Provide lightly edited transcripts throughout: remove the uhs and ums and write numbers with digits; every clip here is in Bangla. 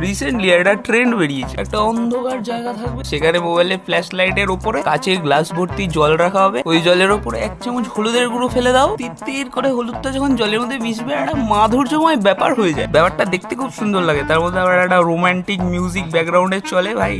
রিসেন্টলি একটা ট্রেন্ড বেরিয়েছে, একটা অন্ধকার জায়গা থাকবে, সেখানে মোবাইলের ফ্ল্যাশ লাইটের উপরে কাচের গ্লাস ভর্তি জল রাখা হবে, ওই জলের উপরে 1 চামচ হলুদের গুঁড়ো ফেলে দাও, তির করে হলুদটা যখন জলের মধ্যে মিশবে একটা মাধুর্যময় ব্যাপার হয়ে যায়। ব্যাপারটা দেখতে খুব সুন্দর লাগে, তার মধ্যে আবার একটা রোমান্টিক মিউজিক ব্যাকগ্রাউন্ডে চলে, ভাই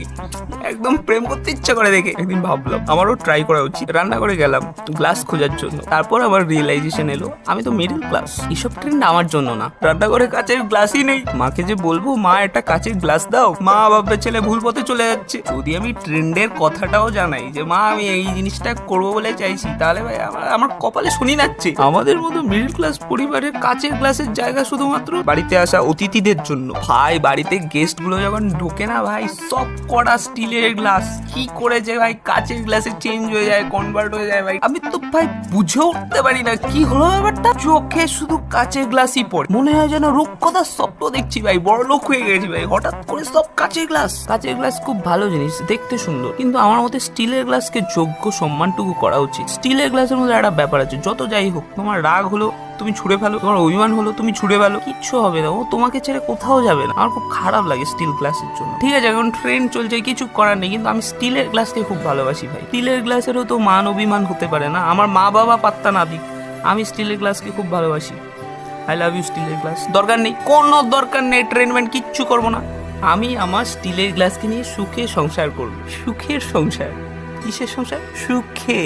একদম প্রেম করতে ইচ্ছা করে দেখে। একদিন ভাবলাম আমারও ট্রাই করা উচিত, রান্না করে গেলাম গ্লাস খোঁজার জন্য, তারপর আবার রিয়েলাইজেশন এলো আমি তো মিডল ক্লাস, এসব ট্রেন্ড আমার জন্য না। রান্না করে কাচের গ্লাসই নেই, মাকে যে বলবো মা একটা কাচের গ্লাস দাও, মা বাবার ছেলে ভুল পথে চলে যাচ্ছে। যদি আমি ট্রেন্ডের কথাটাও জানাই যে মা আমি এই জিনিসটা করবো বলে চাইছি, তাহলে ভাই আমার কপালে শনি নাচ্ছে। আমাদের মতো মিডল ক্লাস পরিবারের কাচের গ্লাসের জায়গা শুধুমাত্র বাড়িতে আসা অতিথিদের জন্য। ভাই বাড়িতে গেস্ট গুলো যখন ঢোকে না ভাই, সব কড়া স্টিলের গ্লাস কি করে যে ভাই কাচের গ্লাসে চেঞ্জ হয়ে যায়, কনভার্ট হয়ে যায়, ভাই আমি তো ভাই বুঝে উঠতে পারি না কি হলো ব্যাপারটা। চোখে শুধু কাচের গ্লাসই পড়ে, মনে হয় যেন রূপকথার স্বপ্ন দেখছি ভাই, বড় লোক হয়ে গেছি ভাই, হঠাৎ করে সব কাচের গ্লাস। কাচের গ্লাস খুব ভালো জিনিস, দেখতে সুন্দর, কিন্তু আমার মতে স্টিলের গ্লাসকে যোগ্য সম্মানটুকু করা উচিত। স্টিলের গ্লাসের মধ্যে একটা ব্যাপার আছে, যত যাই হোক তোমার রাগ হলো তুমি ছুঁড়ে ফেলো, তোমার অভিমান হলো তুমি ছুঁড়ে ফেলো, কিচ্ছু হবে না, ও তোমাকে ছেড়ে কোথাও যাবে না। আমার খুব খারাপ লাগে স্টিল গ্লাসের জন্য। ঠিক আছে এখন ট্রেন্ড চলছে কিছু করার নেই, কিন্তু আমি স্টিলের গ্লাসকে খুব ভালোবাসি ভাই। স্টিলের গ্লাসেরও তো মান অভিমান হতে পারে না, আমার মা বাবা পাত্তা না দিক, আমি স্টিলের গ্লাসকে খুব ভালোবাসি। আই লাভ ইউ স্টিলের গ্লাস। দরকার নেই, কোনো দরকার নেই ট্রেন্ডমেন্ট, কিচ্ছু করবো না। আমি আমার স্টিলের গ্লাসকে নিয়ে সুখে সংসার করবো। সুখের সংসার, কিসের সংসার? সুখে।